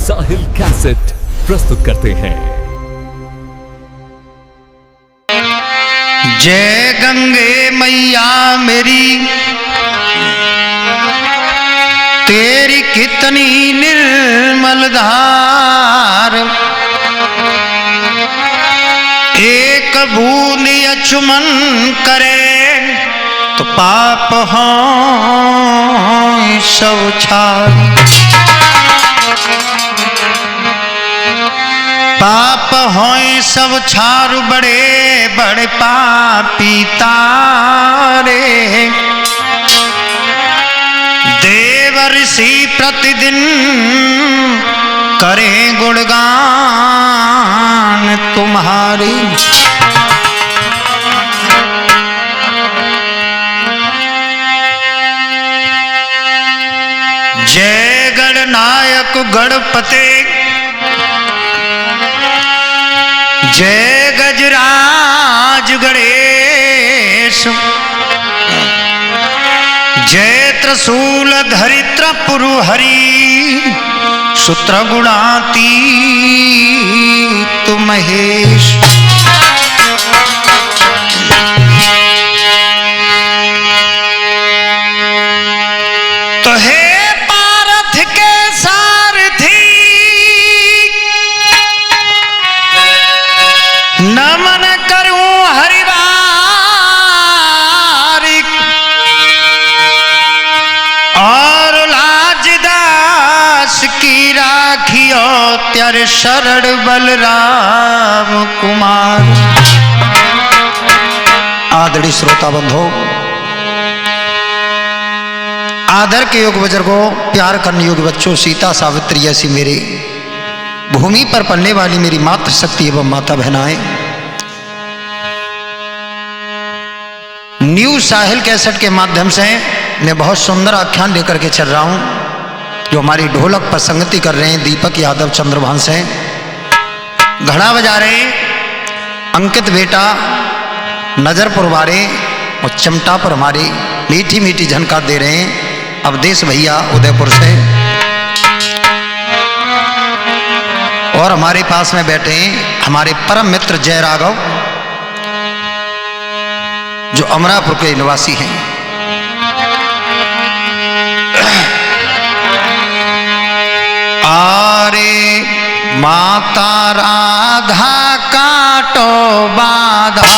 साहिल cassette प्रस्तुत करते हैं। जय गंगे मैया मेरी, तेरी कितनी निर्मल धार, एक बूंद अचुमन करे तो पाप हो सब छार। पाप होए सब छारु, बड़े बड़े पापी तारे। देव ऋषि प्रतिदिन करें गुणगान तुम्हारी। जय गणनायक गणपते, जय गजराज गणेश, जय त्रिशूल धरित्र पुरु हरि, सूत्र गुणातीत महेश। तो हे पारथ के सारथी, नमन करूं हरिवारिक, और लाजदास की राखियो त्यारे शरण बलराम कुमार। आदरणीय श्रोता बंधो, आदर के योग बुजुर्गों, प्यार करने योग्य बच्चों, सीता सावित्री जैसी मेरे भूमि पर पलने वाली मेरी मातृशक्ति एवं माता बहनाएं, न्यू साहिल कैसेट के माध्यम से मैं बहुत सुंदर आख्यान लेकर के चल रहा हूं, जो हमारी ढोलक पर संगति कर रहे हैं दीपक यादव चंद्रभान से, घड़ा बजा रहे अंकित बेटा नजरपुर वाले, और चमटा पर हमारी मीठी मीठी झनकार दे रहे हैं अवधेश भैया उदयपुर से, और हमारे पास में बैठे हैं हमारे परम मित्र जय राघव, जो अमरापुर के निवासी हैं। आरे माता राधा काटो बाधा,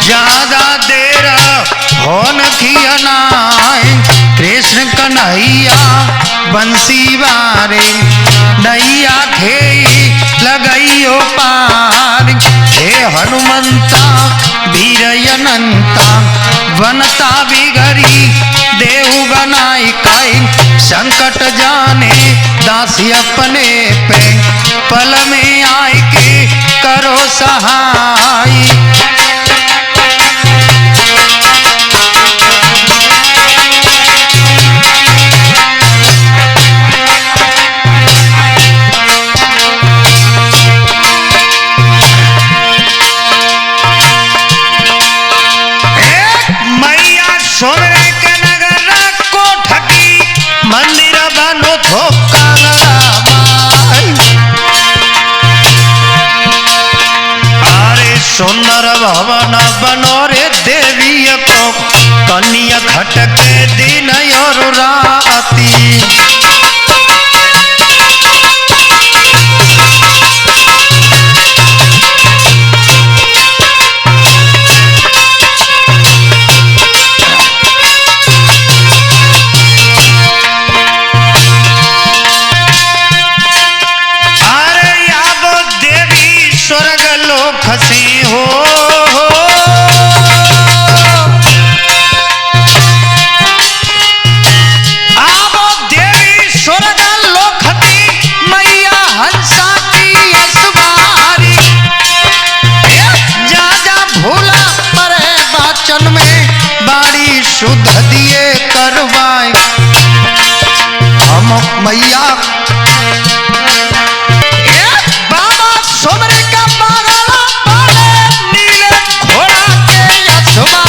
ज्यादा देर हो न खियनाए, कृष्ण कन्हैया बंसी वारे, नैया खेई लगइयो पार। हे हनुमंता वीर अनंता, वनता बिगरी देहु बनाई काई, संकट जाने दासी अपने पे, पल में आए के करो सहाय। सोमरे के नगर को ठकी, मंदिर बनो अरे सुंदर भवन बनो रे देवी को, कन्या खटके दिन और राती। खसी हो आवो देवी स्वर्ग लोखती, मैया हंसा की असवारी। जा जा भूला परे वाचन में, बाड़ी शुद्ध दिए करवाए हम मैया। सोमरे का बागला पाले, नीले घोड़ा के यशवा।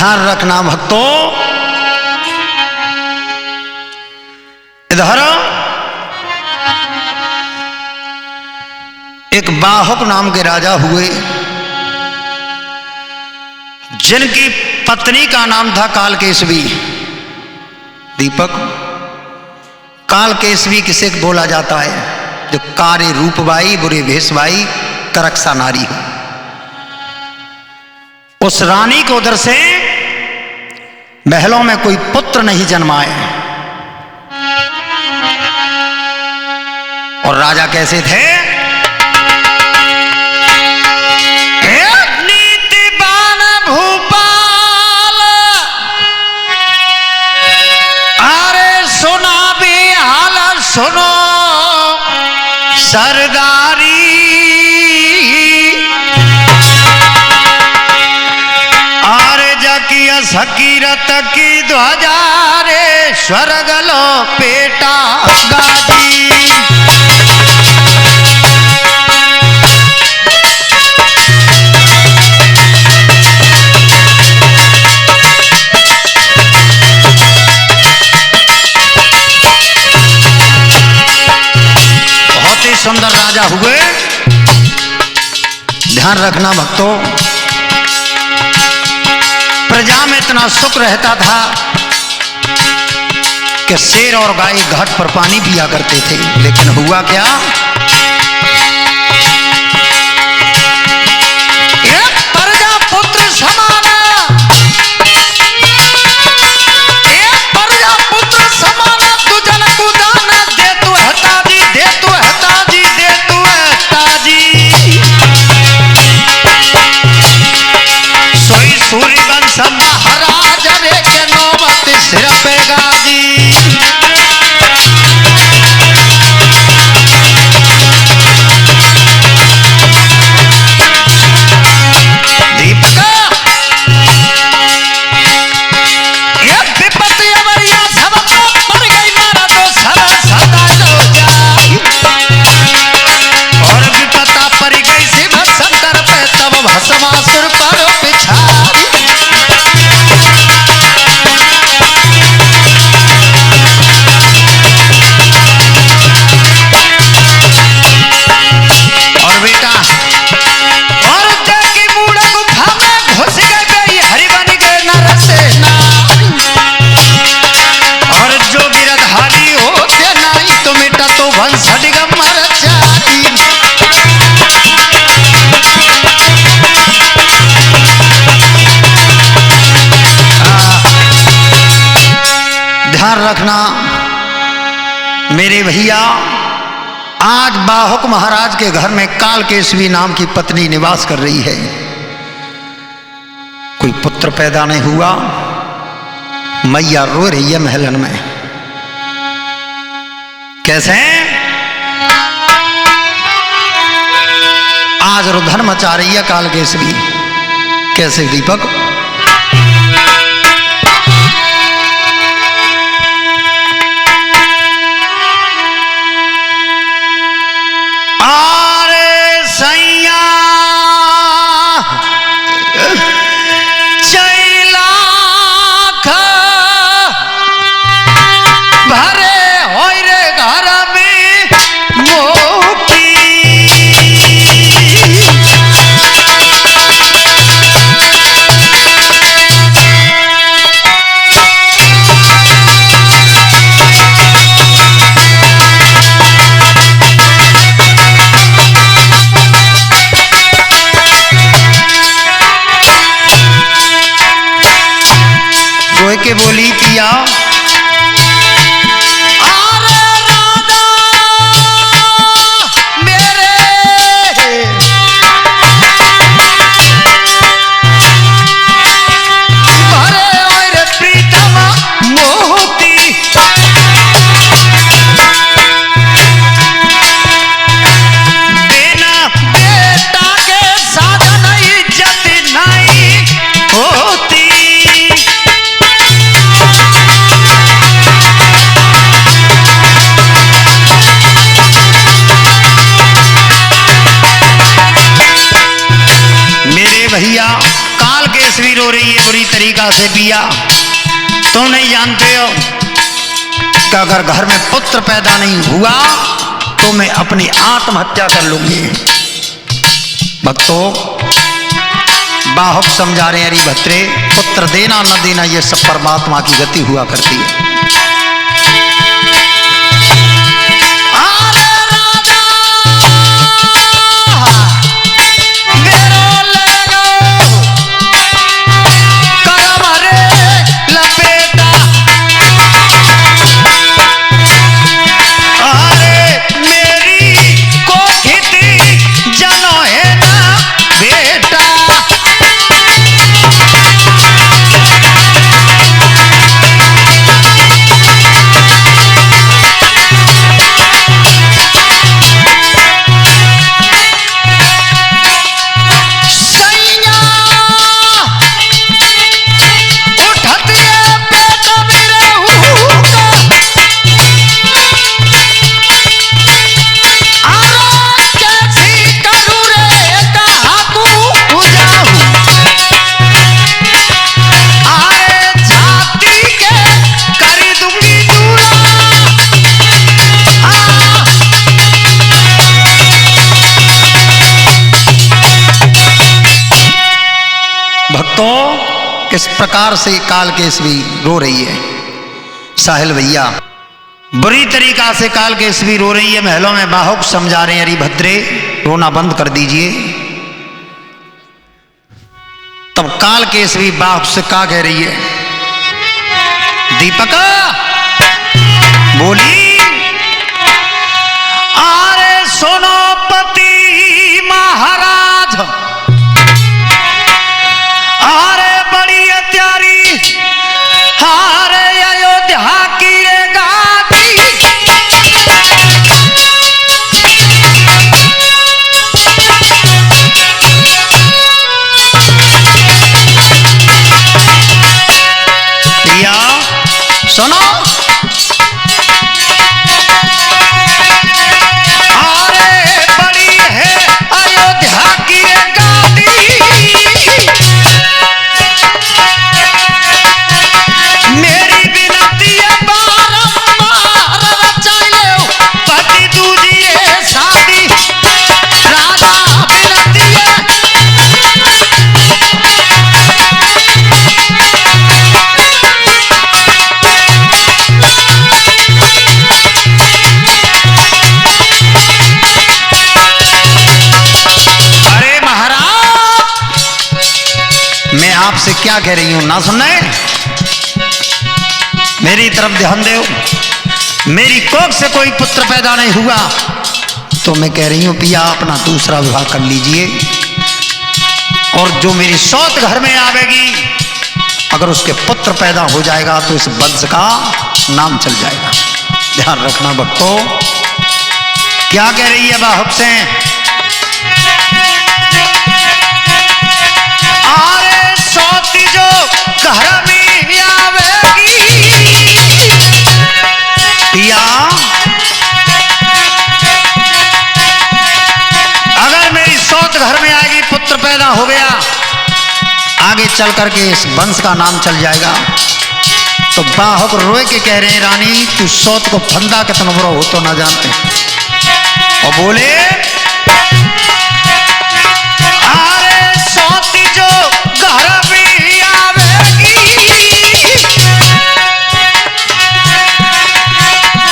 ध्यान रखना भक्तों, इधर एक बाहुक नाम के राजा हुए, जिनकी पत्नी का नाम था कालकेसवी। दीपक, कालकेसवी किसे बोला जाता है? जो कार्य रूपबाई, बुरे भेषबाई, करक्सा नारी हो। उस रानी को उधर से महलों में कोई पुत्र नहीं जन्माए। और राजा कैसे थे? नीतिवान भूपाल, अरे सुना भी हाल सुनो सरदारी, अरे जकिया सकीरत की ध्वजा रे स्वर्ग लो पेटा गाजी। सुंदर राजा हुए। ध्यान रखना भक्तों, प्रजा में इतना सुख रहता था कि शेर और गाय घाट पर पानी पिया करते थे। लेकिन हुआ क्या? एक प्रजा पुत्र समाना, एक प्रजा पुत्र समाना, तू जन को दान दे, तू हता जी दे, तू हता जी दे, तू हता जी। सोई सूर्य वंश महाराज रे के नौबत सिर पे गाजी। भस्मासुर पर पिछारी, और बेटा और जाके बूढ़ा गुफा में घुस गई, हरि बन गए नरसेना। और जो गिरधारी होते नहीं तो मिटा तो वंश दिगंबर जाति। ध्यान रखना मेरे भैया, आज बाहुक महाराज के घर में कालकेसवी नाम की पत्नी निवास कर रही है। कोई पुत्र पैदा नहीं हुआ, मैया रो रही है महलन में। कैसे? आज रुधन मचा रही है कालकेसवी। कैसे दीपक? तरीका से पिया। तुम नहीं जानते हो कि अगर घर में पुत्र पैदा नहीं हुआ तो मैं अपनी आत्महत्या कर लूंगी। भक्तों, बाहुक समझा रहे हरि भद्रे, पुत्र देना न देना ये सब परमात्मा की गति हुआ करती है। किस प्रकार से कालकेसवी रो रही है। साहिल भैया, बुरी तरीका से कालकेसवी रो रही है। महलों में बाहुक समझा रहे हैं, अरे भद्रे रोना बंद कर दीजिए। तब कालकेसवी बाहुक से क्या कह रही है? दीपक बोली, अरे सुनो पति महाराज, अरे बड़ी प्यारी हारे अयोध्या की रे गादी, या सुनो, अरे बड़ी है अयोध्या की रे गादी, मेरी विनती है बारंबार रचाइयो पति दूजिए शादी, राजा विनती है। अरे महाराज, मैं आपसे क्या कह रही हूं, ना सुनना है? मेरी तरफ ध्यान दो। मेरी कोख से कोई पुत्र पैदा नहीं हुआ तो मैं कह रही हूं पिया अपना दूसरा विवाह कर लीजिए, और जो मेरी सौत घर में आवेगी अगर उसके पुत्र पैदा हो जाएगा तो इस वंश का नाम चल जाएगा। ध्यान रखना भक्तों, क्या कह रही है बाहुक से? अरे सौती जो घर में पिया, अगर मेरी सौत घर में आएगी, पुत्र पैदा हो गया, आगे चल करके इस वंश का नाम चल जाएगा। तो बाहुक रोए के कह रहे हैं, रानी तू सौत को फंदा कितना बुरा हो तो ना जानते। और बोले, अरे सौती जो घर में आवेगी,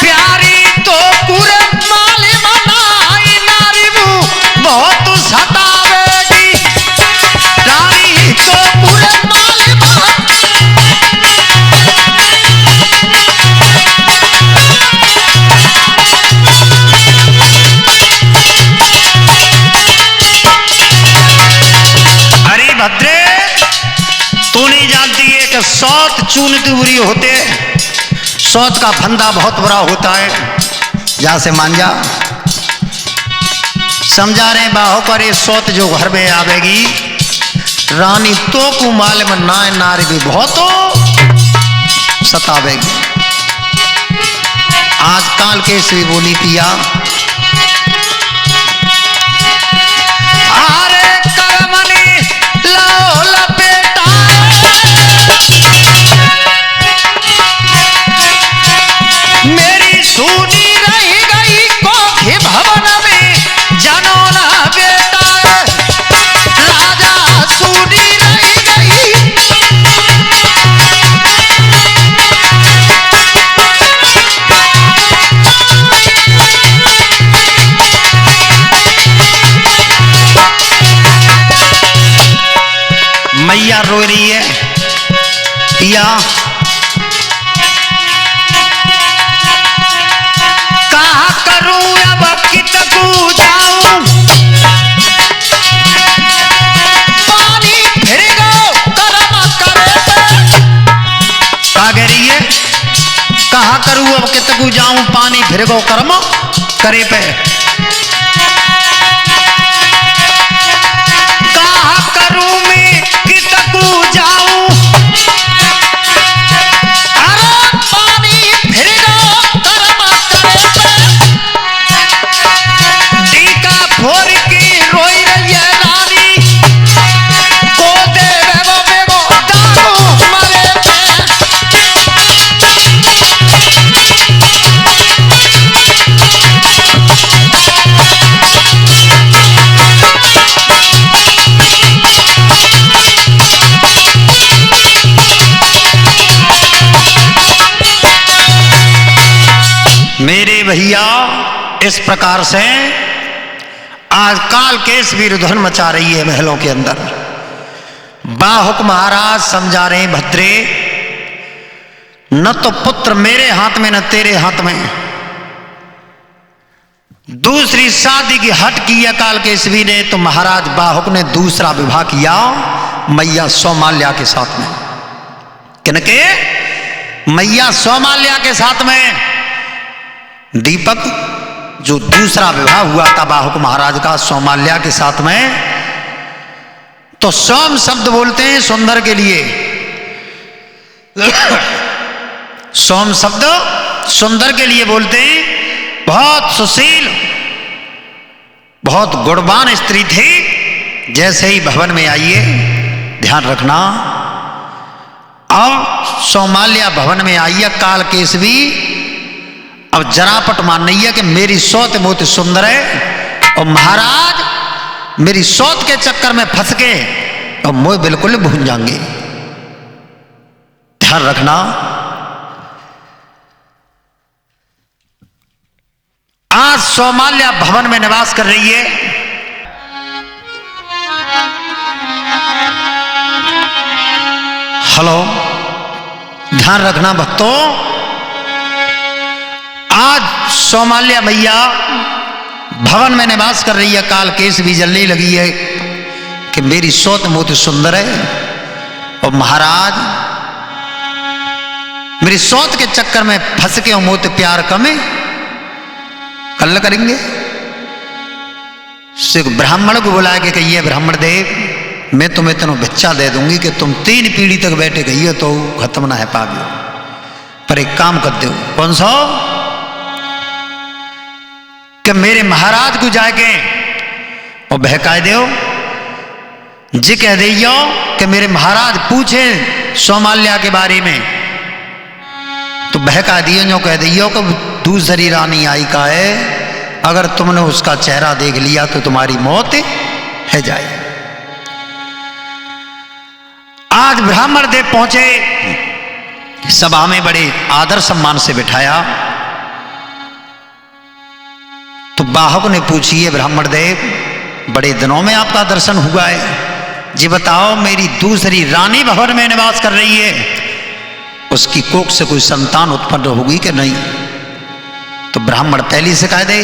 प्यारी तो पूरे माली मनाई, नारी वो बहुत सतावेगी, रानी तो पूरे माली भद्रे, तू नहीं जानती है कि सौत चून की बुरी होते, सौत का फंदा बहुत बुरा होता है। जहां से मान जा, समझा रहे बाहुक, पर ये सौत जो घर में आवेगी, रानी तो को माल में ना नारी भी बहुत सतावेगी। आज कालकेसवी बोली पिया, अरे करमनी लो लपेटा, मैया रो रही है, पिया कहा करूं अब कितकू जाऊं, पानी फिर गो कर्म करे। कहा कह रही है, कहा करूं अब कितकू जाऊं, पानी फिर गो कर्म करे पे। कहा करूं मैं कितकू जाऊं, अरे पानी फिर गो कर्म करे पे। डीका फोर की रोई रही है रानी, को दे बेगो बेगो दारू मरे पे। मेरे भैया इस प्रकार से आज काल केस भी रुधन मचा रही है महलों के अंदर। बाहुक महाराज समझा रहे भद्रे, न तो पुत्र मेरे हाथ में न तेरे हाथ में। दूसरी शादी की हट की अकाल केसवी ने, तो महाराज बाहुक ने दूसरा विवाह किया मैया सौमाल्या के साथ में। किनके? मैया सौमाल्या के साथ में। दीपक जो दूसरा विवाह हुआ था बाहुक महाराज का सौमाल्या के साथ में, तो सोम शब्द बोलते हैं सुंदर के लिए। सोम शब्द सुंदर के लिए बोलते हैं। बहुत सुशील, बहुत गुणवान स्त्री थी। जैसे ही भवन में आइए, ध्यान रखना, अब सौमाल्या भवन में आइए काल केसवी। अब जरापट मान नहीं है कि मेरी सौत बहुत सुंदर है और महाराज मेरी सौत के चक्कर में फंस के और मोह बिल्कुल भूल जाएंगे। ध्यान रखना। आज सौमाल्या भवन में निवास कर रही है। हेलो, ध्यान रखना भक्तों, आज सौमाल्या मैया भवन में निवास कर रही है। काल केस भी जलने लगी है कि मेरी सौत बहुत सुंदर है और महाराज मेरी सौत के चक्कर में फंस के मोत प्यार कमे कल करेंगे। सिर्फ ब्राह्मण को बुला के कहिए, ब्राह्मण देव मैं तुम्हें इतना भिक्षा दे दूंगी कि तुम 3 पीढ़ी तक बैठे गई तो खत्म ना है पागो। पर एक काम कर दो। कौन सा? कि मेरे महाराज को जाके और बहका दो, जी कह दियो कि मेरे महाराज पूछे सौमाल्या के बारे में, तो बहका दियो जो कह दियो कि दूसरी रानी आई का है, अगर तुमने उसका चेहरा देख लिया तो तुम्हारी मौत है जाए। आज ब्राह्मण देव पहुंचे, सभा में बड़े आदर सम्मान से बिठाया। तो बाहुक ने पूछिए, ब्राह्मण देव बड़े दिनों में आपका दर्शन हुआ है, जी बताओ मेरी दूसरी रानी भवन में निवास कर रही है, उसकी कोख से कोई संतान उत्पन्न होगी कि नहीं? तो ब्राह्मण पहली से कह दे,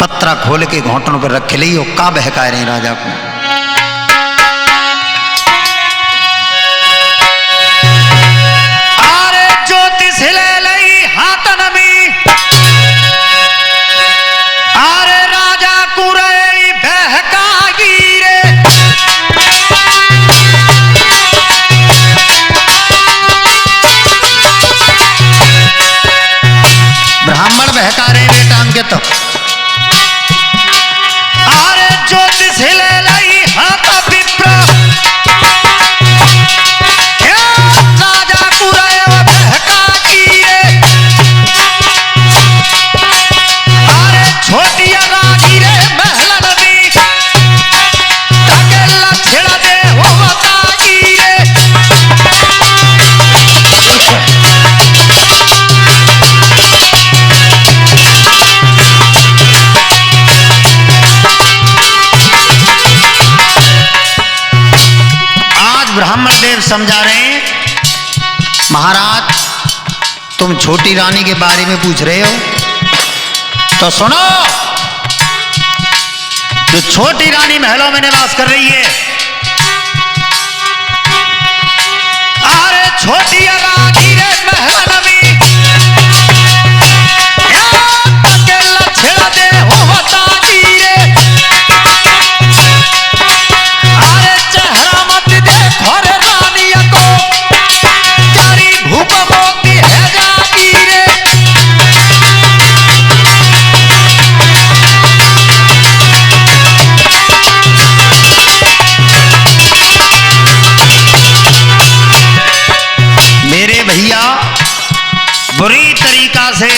पत्रा खोल के घोंटनों पर रख ली और का बहका रहे राजा को। अरे ज्योतिष ले लई हाथन में, अरे राजा कुरई बहकाई रे। ब्राह्मण बहका रहे बेटा अंकित। अरे ज्योतिष ले लई समझा रहे हैं, महाराज तुम छोटी रानी के बारे में पूछ रहे हो, तो सुनो, जो छोटी रानी महलों में निवास कर रही है, अरे छोटी रानी रे महल में छेड़ा दे होता रे, अरे चेहरा मत देखो रे रानिया को, तेरी भूख मोती है जाती रे। मेरे भैया बुरी तरीका से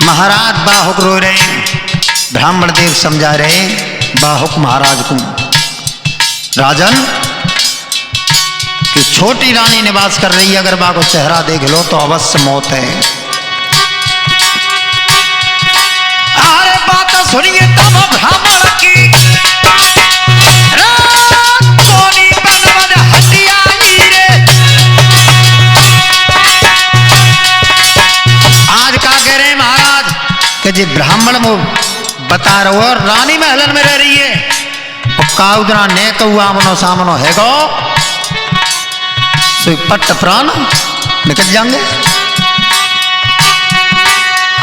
महाराज बाहुक रो रहे, ब्राह्मण देव समझा रहे बाहुक महाराज को, राजन कि छोटी रानी निवास कर रही है, अगर बा को चेहरा देख लो तो अवश्य मौत है। अरे बात सुनिए तब ब्राह्मण की, सोनी बनवन हटिया रे, आज का कह रहे महाराज कि जी ब्राह्मण वो बता रहे हो रानी महलन में रह रही है, और काउदरा ने कौआ मनो सामनो है गो, सो पट्ट प्राण निकल जाएंगे।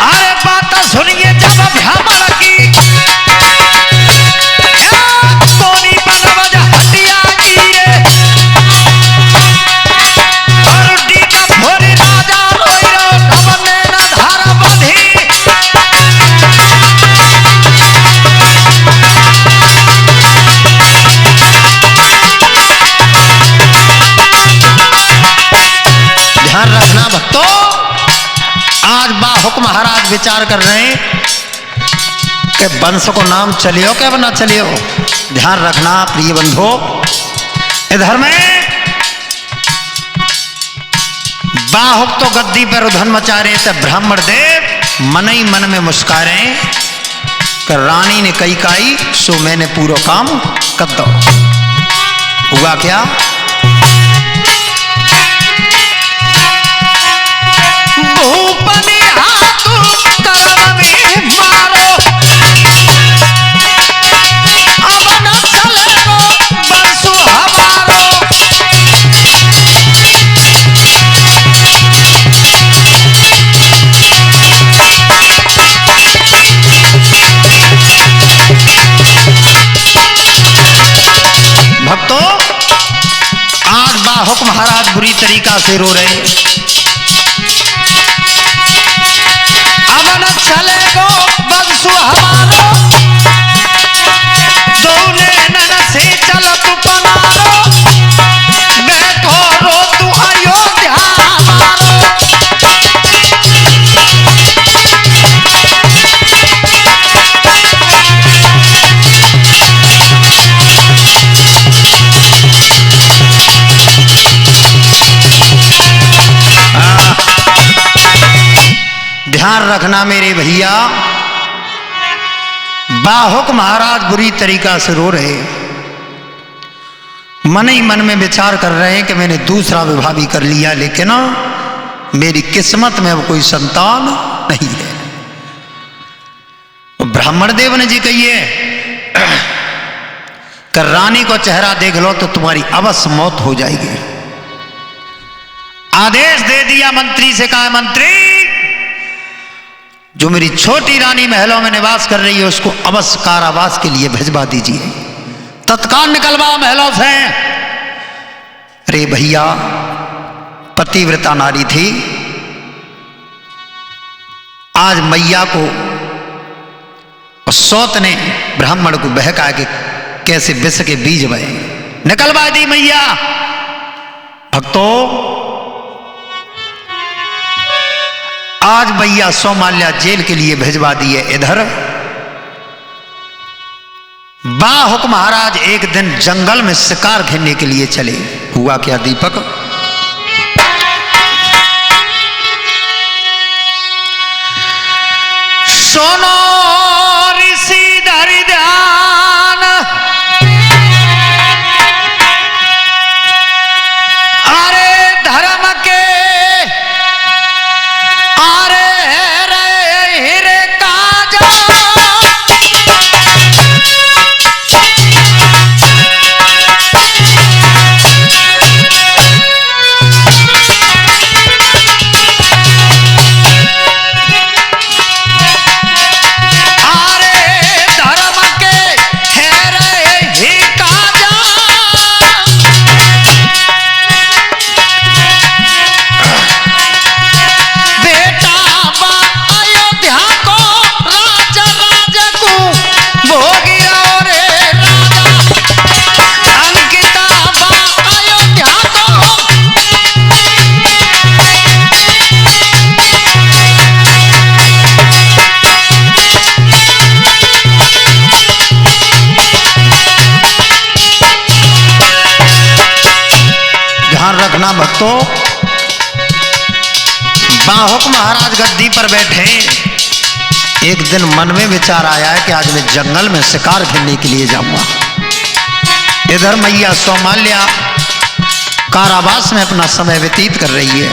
अरे बात सुनिए जब ब्राह्मण की, सोनी बनवज हटिया रे, और डीका भोरी राजा रोई रो, कब में न धारा बंधी, ध्यान रखना भक्तों, आज बाहुक महाराज विचार कर रहे हैं कि वंश को नाम चलियो क्या ना चलियो। ध्यान रखना प्रिय बंधु, इधर में बाहुक तो गद्दी पर उधन मचा रहे थे, ब्राह्मण देव मन ही मन में मुस्कारे कि रानी ने कई काई सो मैंने पूरा काम कर दो। हुआ क्या, भूपनी हाथ करम में मारो, अब न चलेगो बरसु हमारो, भक्तों आज बाहुक महाराज बुरी तरीका से रो रहे, अब न चलेगो बंसु हमारो, दोने नन से चलत पनारो, बैठो रो तू अयोध्या हमारो। ध्यान रखना मेरे भैया, बाहुक महाराज बुरी तरीका से रो रहे, मन ही मन में विचार कर रहे हैं कि मैंने दूसरा विवाह भी कर लिया, लेकिन मेरी किस्मत में अब कोई संतान नहीं है। ब्राह्मण देव ने जी कहिए कि रानी को चेहरा देख लो तो तुम्हारी अवश्य मौत हो जाएगी। आदेश दे दिया मंत्री से, कहा मंत्री जो मेरी छोटी रानी महलों में निवास कर रही है उसको अवश्य कारावास के लिए भिजवा दीजिए, तत्काल निकलवा महलों से। अरे भैया पतिव्रता नारी थी, आज मैया को सौत ने ब्राह्मण को बहका के कैसे विष के बीज बहे, निकलवा दी मैया। भक्तों आज मैया सोमाल्या जेल के लिए भिजवा दी है। इधर बाहुक महाराज एक दिन जंगल में शिकार घेरने के लिए चले। हुआ क्या दीपक, सोनो ऋषि धरि ध्यान, भक्तों, बाहुक महाराज गद्दी पर बैठे। एक दिन मन में विचार आया है कि आज मैं जंगल में शिकार खेलने के लिए जाऊंगा। इधर मैया सौमाल्या कारावास में अपना समय व्यतीत कर रही है।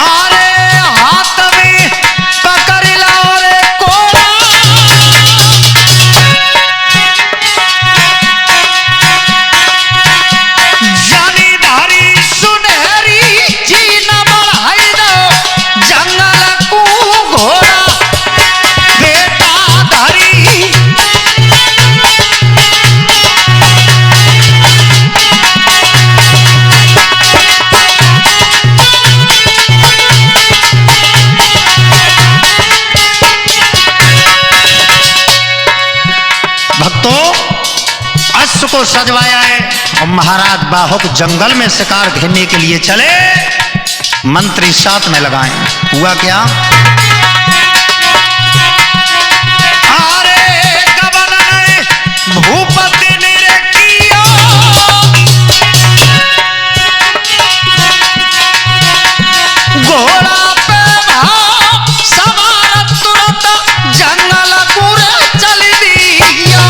अरे हाथ में पकड़ लाओ रे कोड़ा, जानी धारी सुनहरी जी न बढ़ाई दो, जंगल को घोड़ा बेटा धारी। अश्व को सजवाया है और महाराज बाहुक जंगल में शिकार घेरने के लिए चले। मंत्री साथ में लगाए। हुआ क्या? अरे गबन ने भूपति ने किया, घोड़ा पे भाव सवार तुरंत जंगल पूरे चल दिया।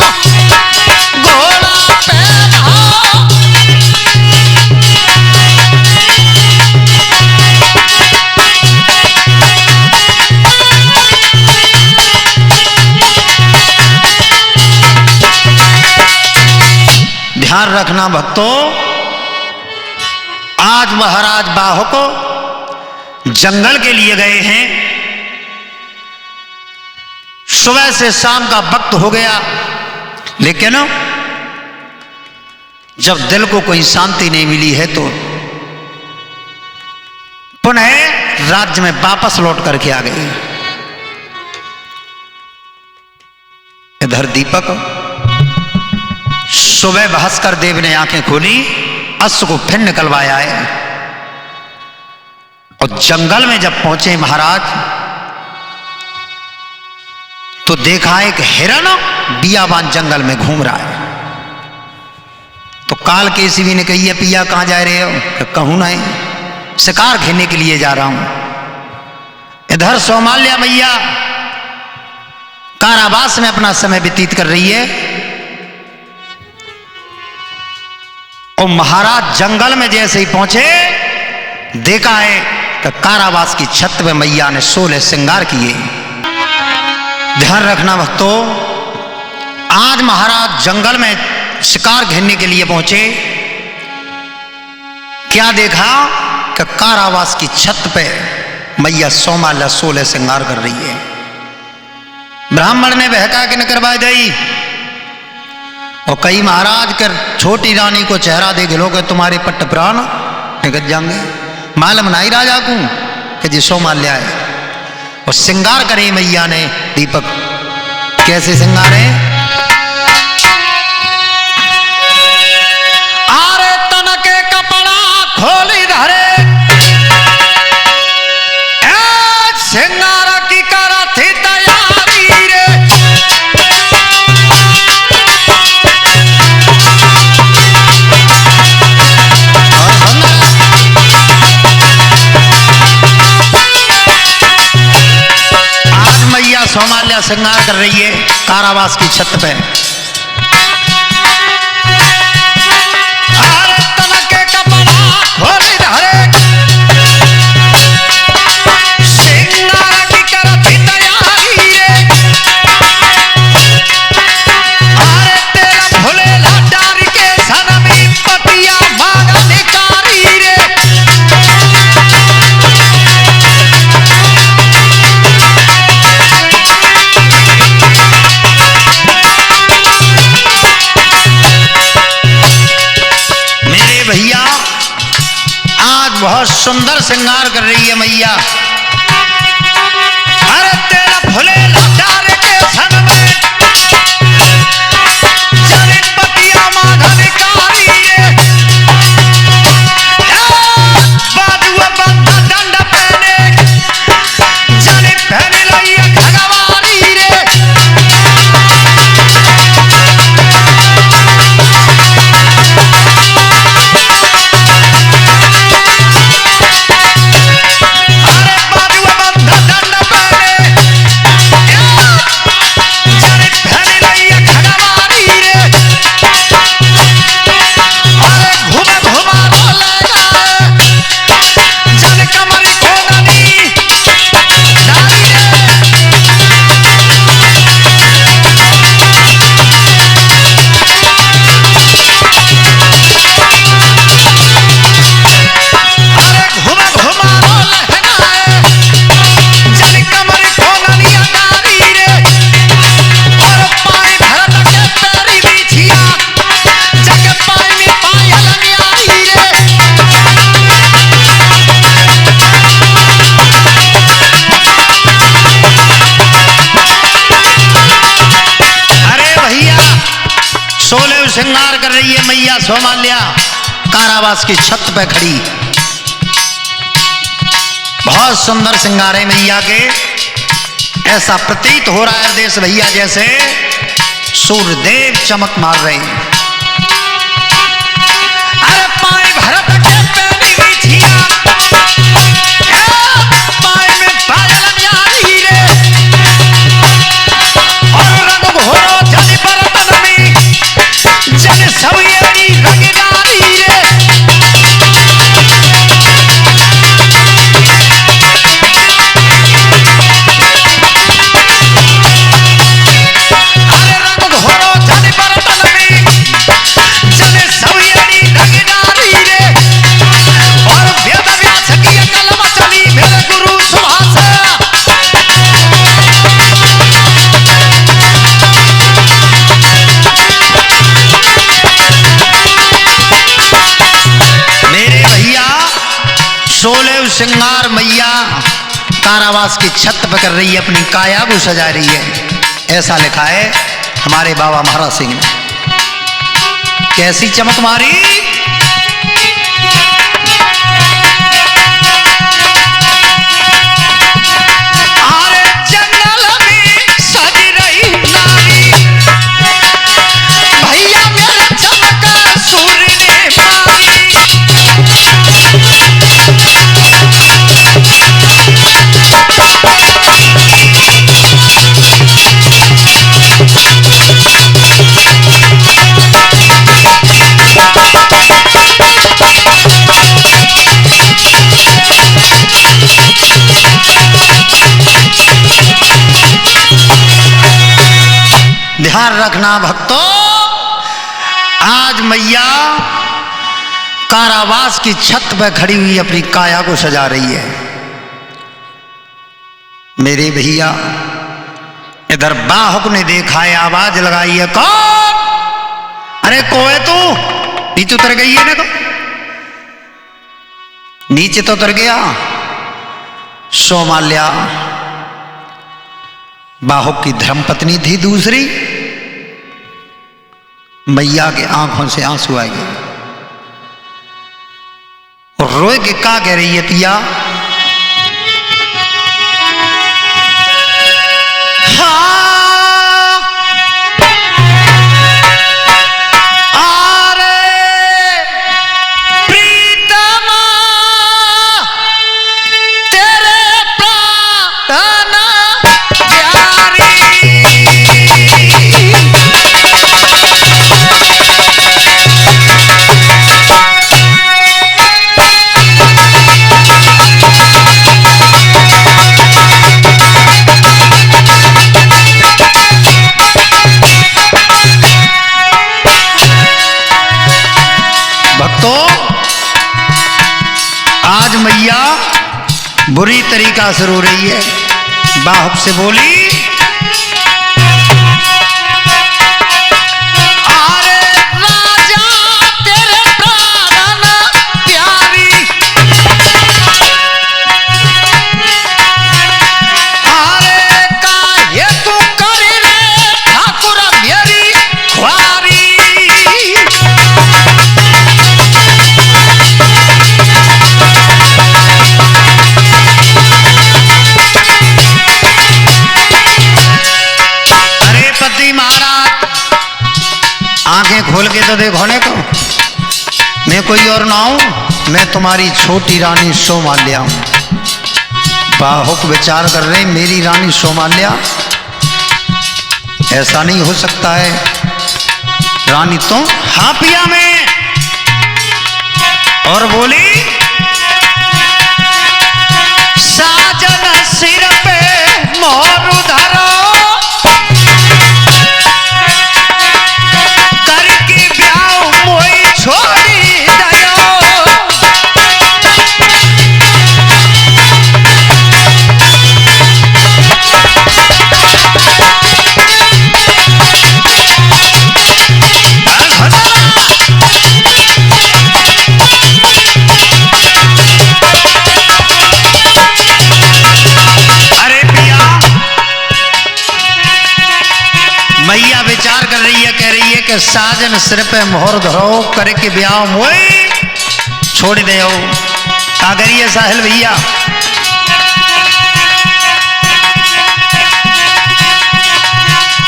ध्यान रखना भक्तों, आज महाराज बाहुक जंगल के लिए गए हैं। सुबह से शाम का वक्त हो गया, लेकिन जब दिल को कोई शांति नहीं मिली है तो पुनः राज्य में वापस लौट करके आ गए। इधर दीपक, सुबह भास्कर देव ने आंखें खोली, अश्व को फिर निकलवाया है और जंगल में जब पहुंचे महाराज तो देखा एक हिरण बियाबान जंगल में घूम रहा है। तो काल केसवी ने कही, पिया कहां जा रहे हो? कहूं नहीं, शिकार खेलने के लिए जा रहा हूं। इधर सौमाल्या मैया कारावास में अपना समय व्यतीत कर रही है और महाराज जंगल में जैसे ही पहुंचे देखा है कि कारावास की छत पे मैया ने 16 श्रृंगार किए। ध्यान रखना भक्तों, आज महाराज जंगल में शिकार घेरने के लिए पहुंचे। क्या देखा कि कारावास की छत पे मैया सौमाल्या 16 श्रृंगार कर रही है। ब्राह्मण ने बहका के न करवा दी और कई महाराज कर छोटी रानी को चेहरा देख लो कि तुम्हारे पट्ट प्राण निकल जाएंगे। मालूम नहीं राजा को कि जी सौमाल्या है। और श्रृंगार करे मैया ने दीपक। कैसे श्रृंगार है? आरे तन के कपड़ा खोली धरे, श्रृंगार की करा थी तैयारी रे। सौमाल्या श्रृंगार कर रही है कारावास की छत पे। तन के कपड़ा खोली धरे, श्रृंगार की करती तैयारी रे। अरे तेरा भोले लाडारी के सनमी पतिया मांगा निकारी रे। बहुत सुंदर श्रृंगार कर रही है मैया। अरे तेरा भोले लाचार के सन में जाने पतिया माधविकारी रे। बाजुआ बंधा दंड पहने जाने पहने लई भगवानी रे। श्रृंगार कर रही है मैया सोमाल्या कारावास की छत पे खड़ी। बहुत सुंदर श्रृंगार है मैया के। ऐसा प्रतीत हो रहा है देश भैया जैसे सूर्यदेव चमक मार रहे हैं। अरे पाए भरत के पैरी बिछिया, पाए में पायल न्यारी रे, और रंग घोरो जल बरतन में जन सब येरी रंगदारी रे। श्रृंगार मैया कारावास की छत पर कर रही है, अपनी काया को सजा रही है। ऐसा लिखा है हमारे बाबा महाराज सिंह ने। कैसी चमक मारी। अरे जंगल में सज रही नारी, भैया मेरे चमका सूर्य ने मारी। ध्यान रखना भक्तों, आज मैया कारावास की छत पर खड़ी हुई अपनी काया को सजा रही है। मेरे भैया इधर बाहुक ने देखा है, आवाज लगाई है, कौन? अरे को है तू? नीचे उतर गई है ना, तो नीचे तो उतर गया। सोमाल्या बाहुक की धर्मपत्नी थी दूसरी। मैया के आंखों से आंसू आ गए और रोए के क्या कह रही है पिया? आज मैया बुरी तरीका से रो रही है। बाहुक से बोली, अरे राजा तेरे प्राण प्यारी, अरे काहे तू करी रे ठाकुर मेरी ख्वारी। आंखें खोल के तो देखो ने को, मैं कोई और ना हूं, मैं तुम्हारी छोटी रानी सोमाल्या हूं। बाहुक विचार कर रहे, मेरी रानी सोमाल्या, ऐसा नहीं हो सकता है। रानी तो हापिया में, और बोली, साजन सिर पे मोर धरो, छोड़ी दयो। अरे के साजन सिर पे मोहर धरो करके ब्याह मोए छोड़ दे का करिए साहिल भैया।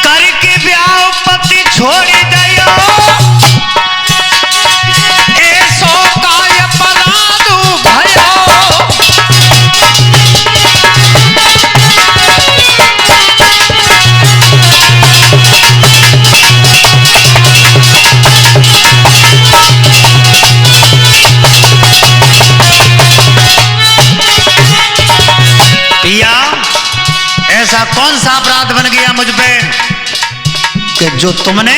करके ब्याह पति छोड़ दो ऐसो काय अपराध भयो। ऐसा कौन सा अपराध बन गया मुझ पे कि जो तुमने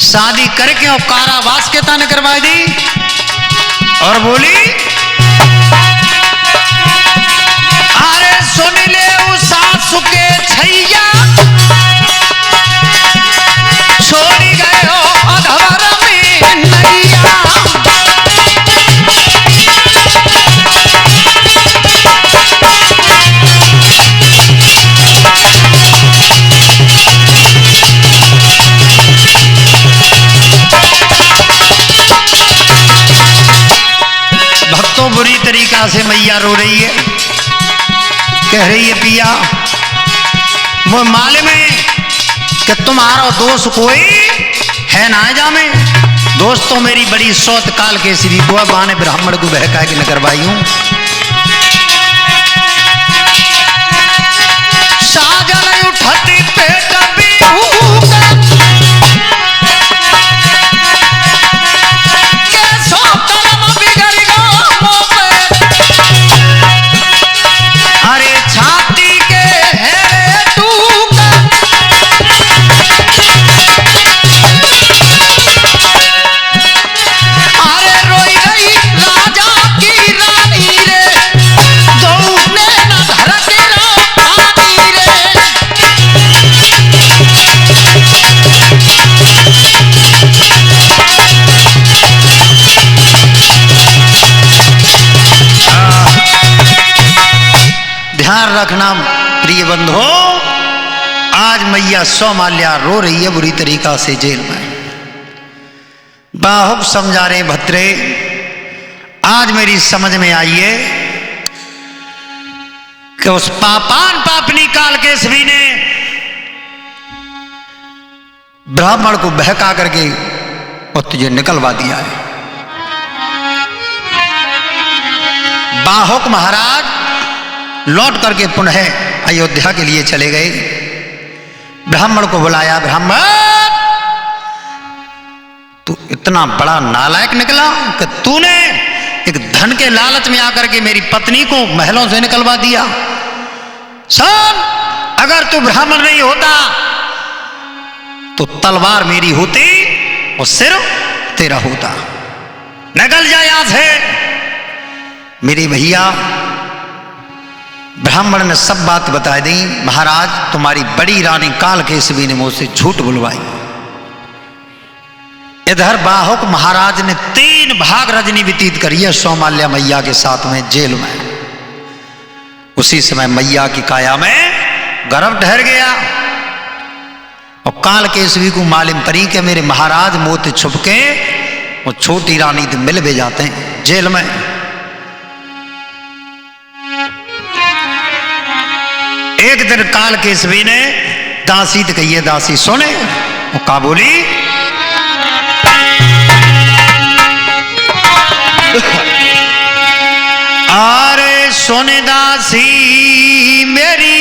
शादी करके और कारावास के ताने करवा दी। और बोली अरे सुन ले उस सासु के छैया छोड़ी गए हो अधवर में नैया। बुरी तरीका से मैया रो रही है, कह रही है पिया वो मालूम है कि तुम्हारा दोस्त कोई है ना जामे। दोस्त तो मेरी बड़ी सौत काल के श्री बुआ बाने ब्राह्मण को बहका के न करवाई हूं। साजन उठती पेट रखना प्रिय बंधु। आज मैया सौमाल्या रो रही है बुरी तरीका से जेल में। बाहुब समझा रहे भत्रे आज मेरी समझ में आई है कि उस पापान पापनी काल के सभी ने ब्राह्मण को बहका करके और तुझे निकलवा दिया है। बाहुक महाराज लौट करके पुनः अयोध्या के लिए चले गए। ब्राह्मण को बुलाया, ब्राह्मण तू इतना बड़ा नालायक निकला कि तूने एक धन के लालच में आकर के मेरी पत्नी को महलों से निकलवा दिया। सुन, अगर तू ब्राह्मण नहीं होता तो तलवार मेरी होती और सिर तेरा होता। निकल जा यहां से। मेरे भैया ब्राह्मण ने सब बात बता दी। महाराज तुम्हारी बड़ी रानी काल केसवी ने मुझसे झूठ बुलवाई। इधर बाहुक महाराज ने 3 भाग रजनी व्यतीत करी है सौमाल्या मैया के साथ में जेल में। उसी समय मैया की काया में गर्भ ठहर गया और काल केसवी को मालूम पड़ी कि मेरे महाराज मोत छुप के वो छोटी रानी तो मिल भी जाते हैं जेल में। एक दिन काल केसवी ने दासी तो कही है, दासी सुने वो का बोली अरे सोने दासी मेरी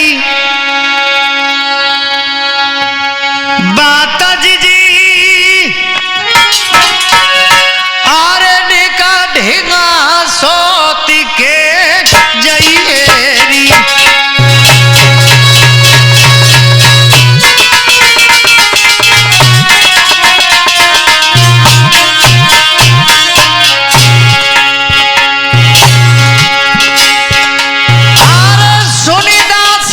बात जी अरे निका ढेगा सोती के जइएरी। सोनीदास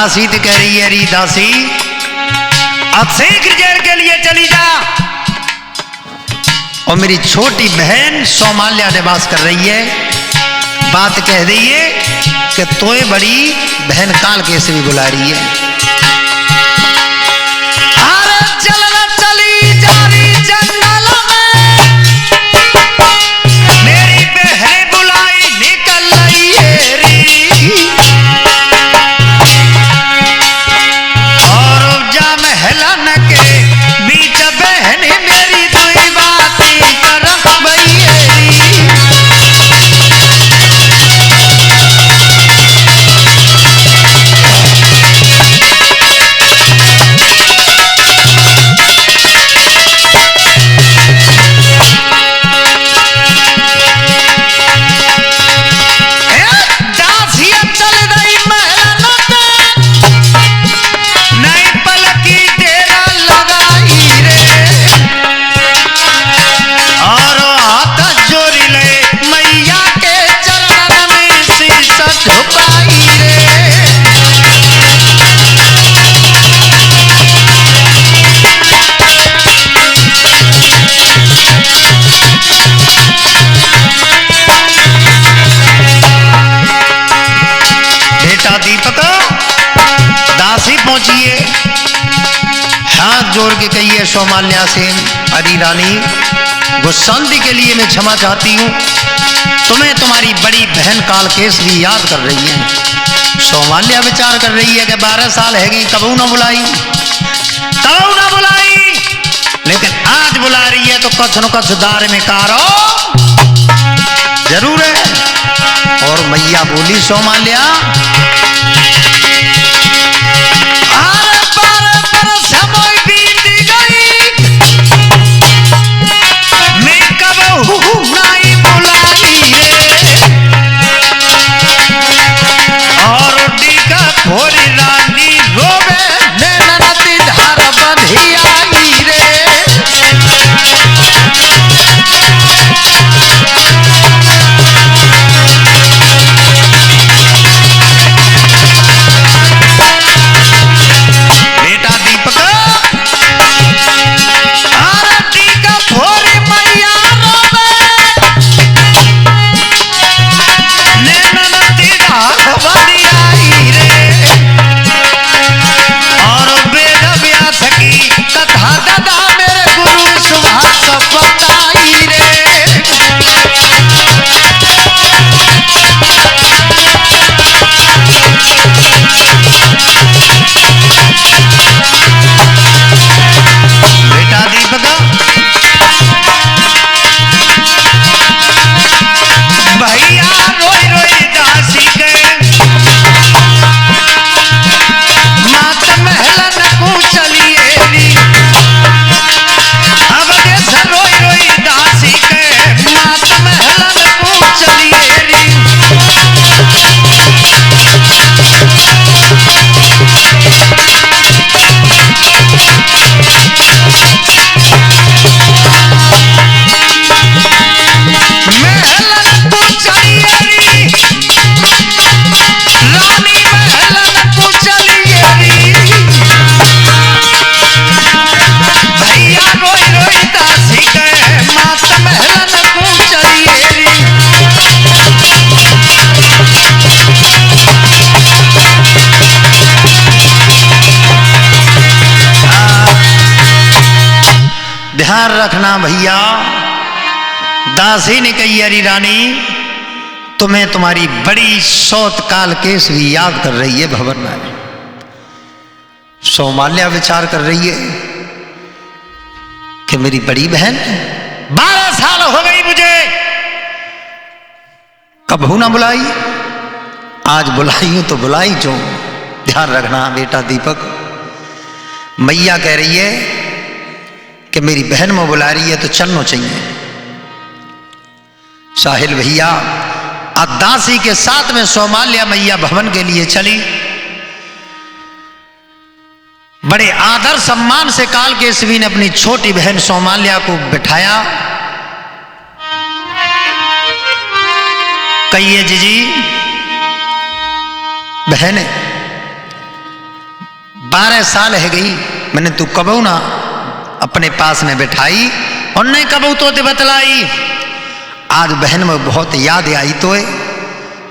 दासी तो कह रही है, री दासी अब शीघ्र जेल के लिए चली जा, और मेरी छोटी बहन सोमाल्या निवास कर रही है, बात कह रही है कि तोय बड़ी बहन काल कैसे भी बुला रही है। अरे चलना चली जा रही जंगल में, मेरी बहन बुलाई निकल रही है री, और जा महलन के बीच बहन मेरी दुई बातें कर भई है री। पहुंचिए, हाथ जोड़ के कहिए सोमाल्या से, अरे रानी गुस्सांदी के लिए मैं क्षमा चाहती हूँ, तुम्हें तुम्हारी बड़ी बहन कालकेश भी याद कर रही है। सोमाल्या विचार कर रही है कि 12 साल है गई, कबू ना बुलाई, लेकिन आज बुला रही है तो कछ न कछ दार में कारो जरूर है। और मैया बोली सोमाल्या, समय बीत गई, मैं कब नहीं बुलाई रे, और डीका भोरी रानी रोवे नैनती धार बंधी आई रे। ध्यान रखना भैया, दासी ने कही, अरे रानी तुम्हें तुम्हारी बड़ी सौत कालकेश भी याद कर रही है भवन में। सोमाल्या विचार कर रही है कि मेरी बड़ी बहन 12 साल हो गई मुझे, कबहू ना बुलाई, आज बुलाई हूं तो बुलाई जो। ध्यान रखना बेटा दीपक, मैया कह रही है कि मेरी बहन में बुला रही है तो चलना चाहिए। साहिल भैया दासी के साथ में सोमाल्या मैया भवन के लिए चली। बड़े आदर सम्मान से कालकेशवी ने अपनी छोटी बहन सोमाल्या को बिठाया। कहिए जीजी बहन 12 साल है गई, मैंने तू कबू ना अपने पास में बैठाई और नहीं कबू तो ते बतलाई। आज बहन में बहुत याद आई तो है,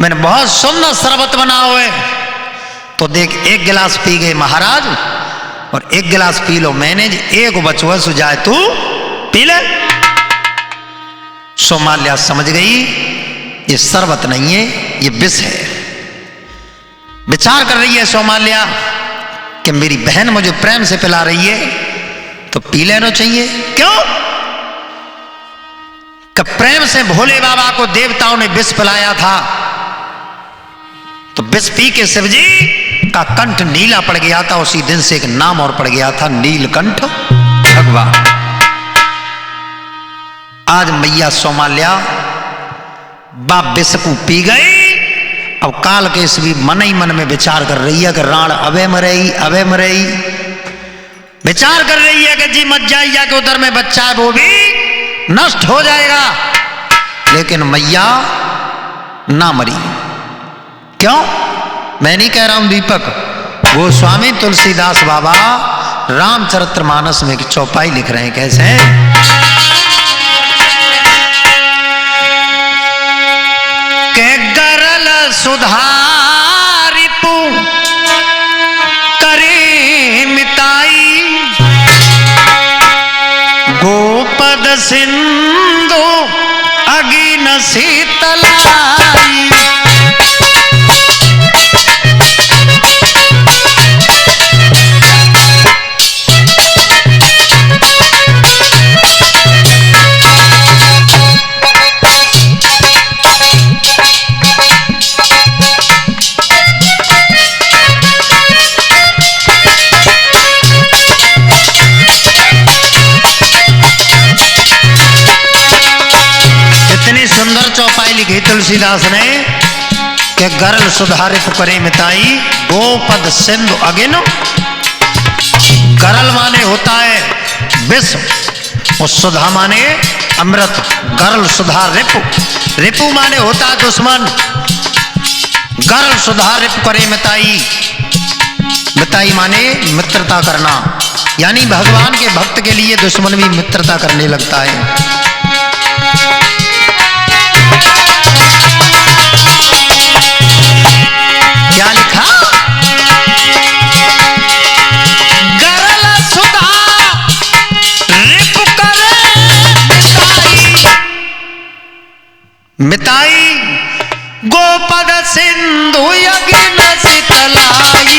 मैंने बहुत सुंदर शरबत बना हुए तो देख 1 गिलास पी गए महाराज और 1 गिलास पी लो मैंने, एक बचुआ सुझाए तू पी ले। सोमाल्या समझ गई ये शरबत नहीं है, ये विष है। विचार कर रही है सोमाल्या कि मेरी बहन मुझे प्रेम से पिला रही है तो पी लेना चाहिए। क्यों कि प्रेम से भोले बाबा को देवताओं ने विष पिलाया था तो विष पी के शिवजी का कंठ नीला पड़ गया था। उसी दिन से एक नाम और पड़ गया था, नीलकंठ भगवान। आज मैया सोमाल्या बाप विष को पी गई। अब काल केस भी मन ही मन में विचार कर रही है कि राण अबे मरेई अबे मरेई। विचार कर रही है कि जी मत जाइए कि उधर में बच्चा है वो भी नष्ट हो जाएगा। लेकिन मैया ना मरी। क्यों? मैं नहीं कह रहा हूं दीपक, वो स्वामी तुलसीदास बाबा रामचरितमानस में एक चौपाई लिख रहे हैं। कैसे? के गरल सुधारिपु करे मिताई, गोपद सिंधु अगिन शीतलाई। सुंदर चौपाई लिखी तुलसीदास ने कि गरल सुधारित करे मिताई, गोपद सिंधु अगिन। गरल माने होता है विष और सुधा माने अमृत। गरल सुधा रिपु, रिपु माने होता है दुश्मन। गरल सुधा रिपु करे मिताई, मिताई माने मित्रता करना, यानी भगवान के भक्त के लिए दुश्मन भी मित्रता करने लगता है। क्या लिखा? गरल सुधा रिपु करे मिताई, मिताई गोपद सिंधु अगिन शीतलाई।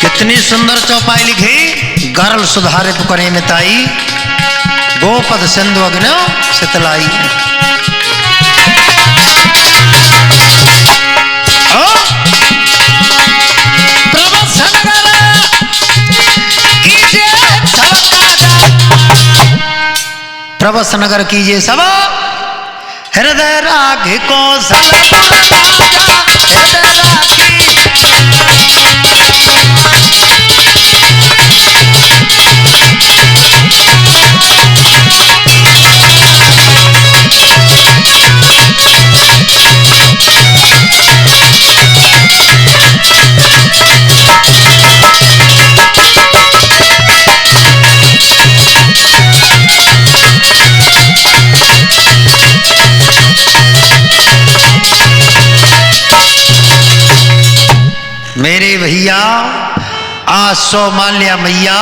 कितनी सुंदर चौपाई लिखी, गरल सुधारित करे मिताई, गोपद सिंधु अग्न शीतलाई। प्रवस नगर कीजिए सब हृदय राग को मेरे भैया आज सोमाल्या मैया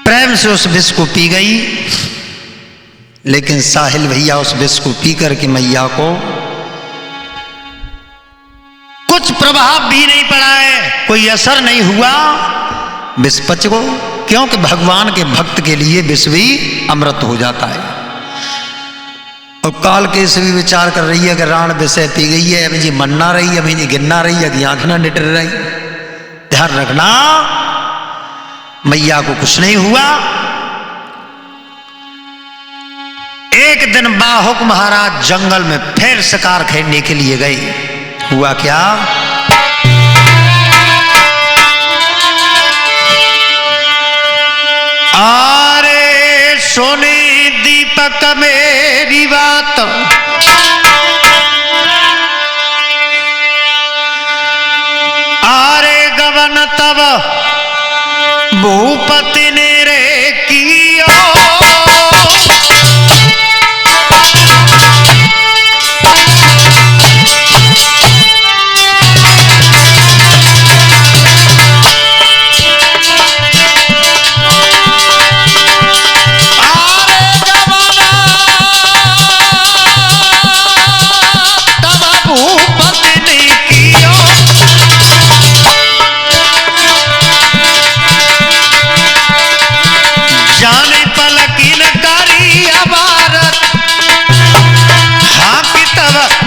प्रेम से उस विष को पी गई लेकिन साहिल भैया उस विष को पी करके मैया को कुछ प्रभाव भी नहीं पड़ा है, कोई असर नहीं हुआ विष पच को, क्योंकि भगवान के भक्त के लिए विष भी अमृत हो जाता है। और काल के से भी विचार कर रही है कि राण विषय पी गई है, अभी जी मरना रही, अभी जी गिरना रही, अभी आंख ना निटर रही। ध्यान रखना, मैया को कुछ नहीं हुआ। एक दिन बाहुक महाराज जंगल में फिर शिकार खेलने के लिए गए। हुआ क्या, आरे सोने दीपक मेरी बात, आरे गवन तब भूपति ने रे कियो,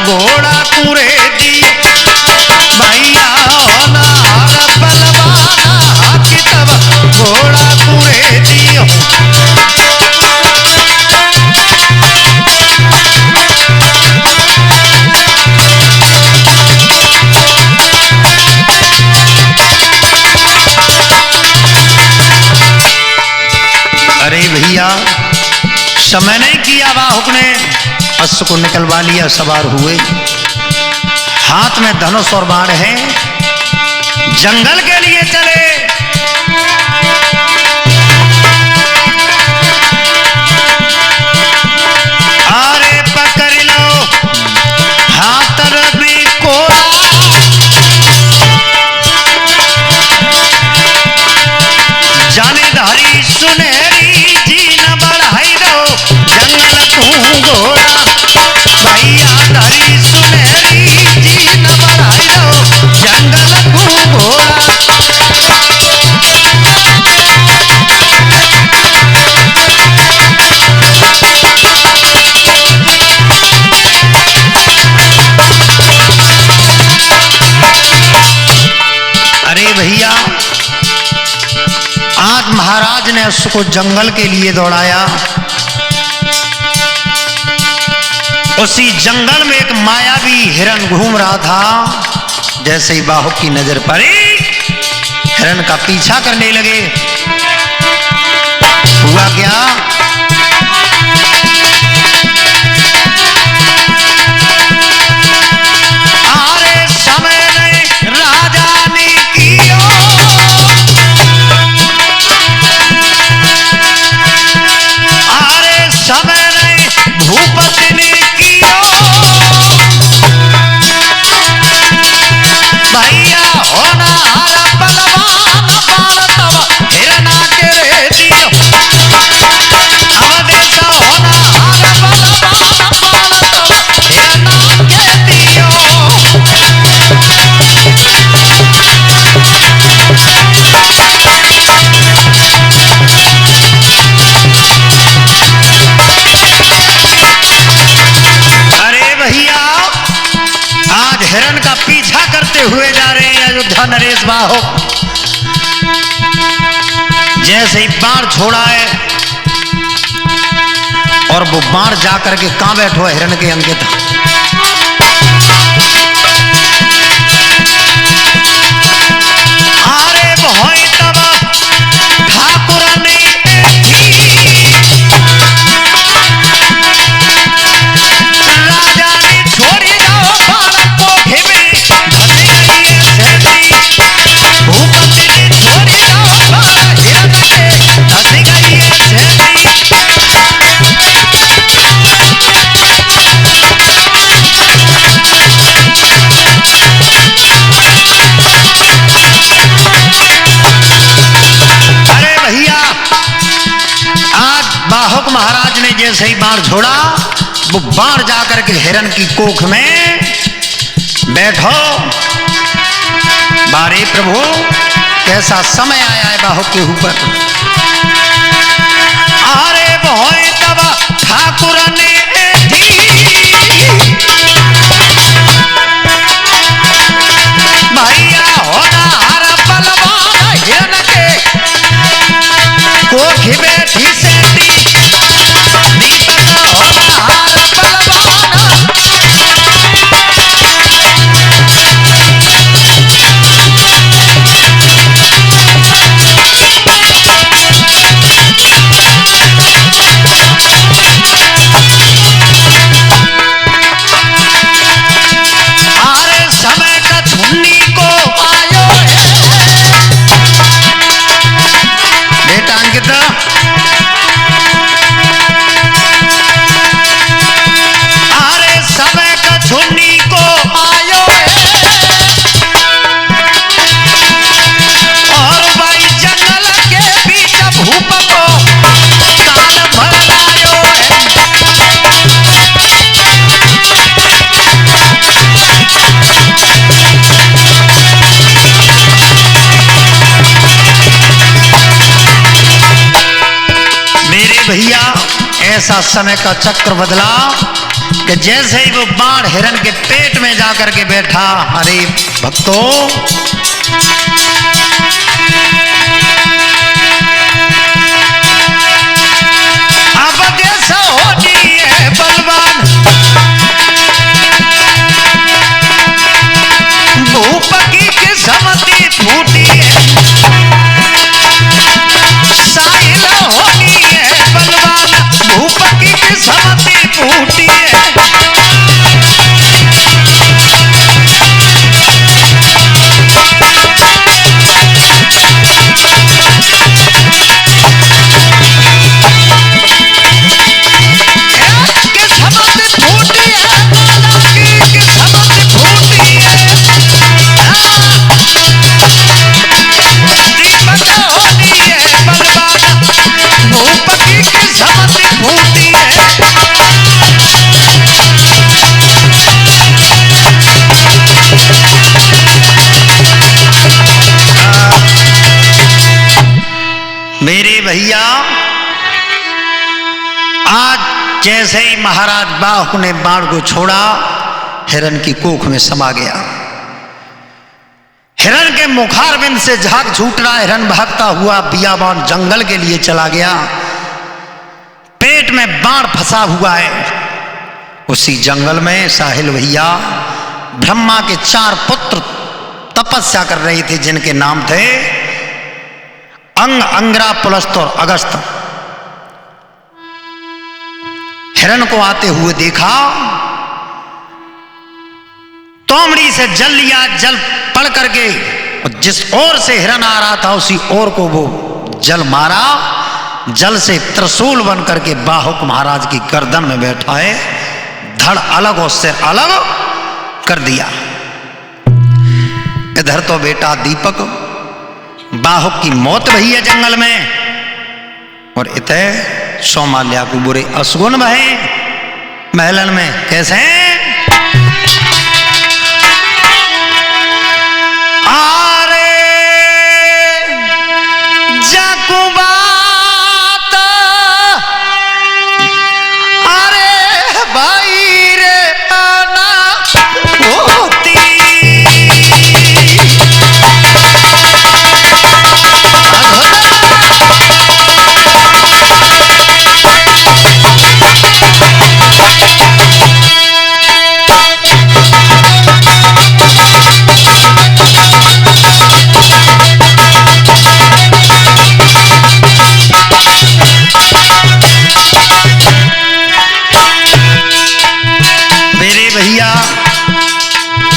घोड़ा पूरे दिए भैया होना हर बलवाना की तब घोड़ा पूरे दियो। अरे भैया समय नहीं किया, बाहुक ने अश्व को निकलवा लिया, सवार हुए, हाथ में धनुष और बाण है, जंगल के लिए चले। अरे पकड़ लो हाथ रवि कोड़ा, जाने धारी सुनहरी जी न बढ़ाई दो, जंगल तू घोड़ा भैया धारी सुनहरी जी न बढ़ाई दो, जंगल तू घोड़ा। अरे भैया आज महाराज ने उसको जंगल के लिए दौड़ाया। उसी जंगल में एक मायावी हिरण घूम रहा था। जैसे ही बाहुक की नजर पड़ी, हिरण का पीछा करने लगे। हुआ क्या, अरे समय नहीं राजा ने किया, अरे समय नहीं भूपति ने किया, भैया होना हर बलवान बाण तब हिरना के रे दियो, अब देखो होना हर बलवान बाण तब हिरना के दियो। अरे भैया आज हिरण का पीछा करते हुए जा रहे हैं अयोध्या नरेश बाहुक। जैसे ही बाण छोड़ा है और वो बाण जाकर के कहां बैठो है, हिरण के अंकित। अरे भोई तब ठाकुर ने राजा ने छोड़ी जाओ बाण पोखे में, धसी गई है सहती, भूपति ने छोड़ी जाओ बाण हिरण के, धसी गई है सहती। जैसे ही बाण छोड़ा वो बाण जाकर के हिरन की कोख में बैठो। बारे प्रभु कैसा समय आया है बाहुक के ऊपर। अरे भोए तब ठाकुर ने भैया होना हर बलवान हिरन के कोख बैठी सेठी दीपक होना हर बलवान। भैया ऐसा समय का चक्र बदला कि जैसे ही वो बाण हिरन के पेट में जाकर के बैठा। अरे भक्तों, अब कैसा होनी है बलवान भूपकी की समति फूटी है। साहिल होनी है बलवान भूपकी की समति फूटी है। मेरे भैया आज जैसे ही महाराज बाहुक ने बाण को छोड़ा हिरन की कोख में समा गया। हिरन के मुखारबिंद से झाग छूट रहा, हिरन भागता हुआ बियाबान जंगल के लिए चला गया। पेट में बाण फंसा हुआ है। उसी जंगल में साहिल भैया ब्रह्मा के 4 पुत्र तपस्या कर रहे थे जिनके नाम थे अंग, अंग्रा, पुलस्त और अगस्त। हिरन को आते हुए देखा, तोमड़ी से जल लिया, जल पड़ करके जिस ओर से हिरन आ रहा था उसी ओर को वो जल मारा। जल से त्रिशूल बन करके बाहुक महाराज की गर्दन में बैठा है, धड़ अलग और सिर अलग कर दिया। इधर तो बेटा दीपक बाहुक की मौत भई है जंगल में, और इतने सोमाल्या को बुरे असगुन भये महलन में। कैसे? आरे जकुबात अरे भाई रे आना होती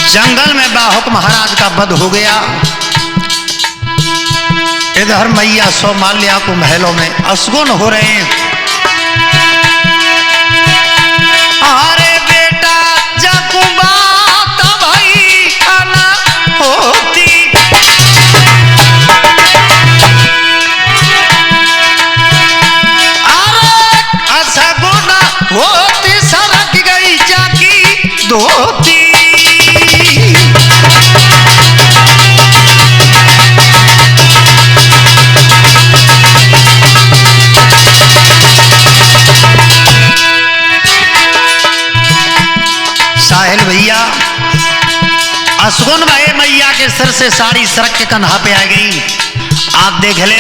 जंगल में बाहुक महाराज का वध हो गया। इधर मैया सोमाल्या को महलों में असगुन हो रहे हैं। अरे बेटा जकुबात भाई आना होती अरे असगुना मैया के सिर से साड़ी सरक के कंधा पे आ गई। आप देख ले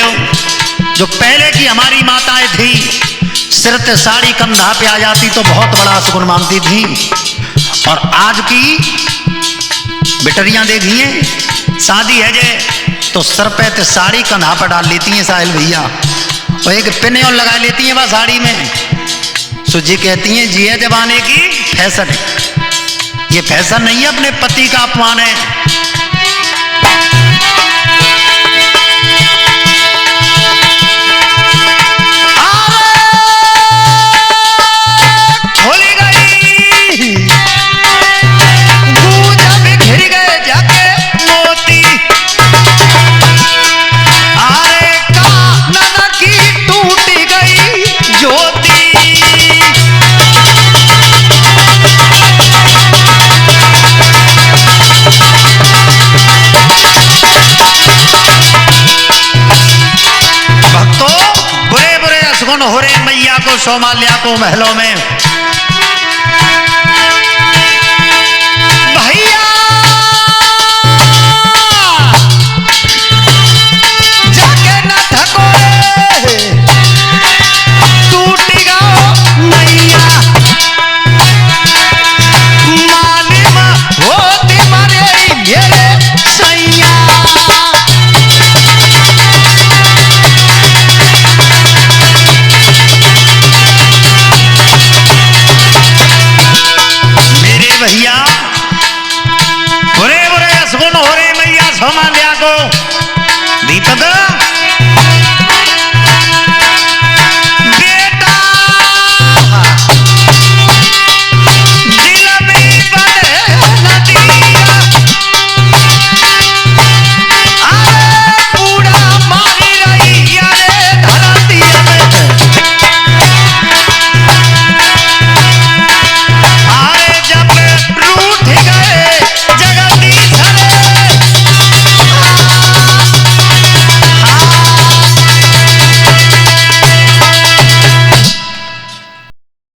जो पहले की हमारी माताएं थी, सिर से साड़ी कंधा पे आ जाती तो बहुत बड़ा सुगुन मानती थी। और आज की बेटरियां देखिए, शादी है जे तो सर पे ते साड़ी कंधा पर डाल लेती हैं साहिल भैया, और एक पिन और लगा लेती हैं बस साड़ी में। सुजी कहती हैं जी है जमाने की फैशन है, ये फैशन नहीं है, अपने पति का अपमान है। हो रे मैया को सोमाल्या को महलों में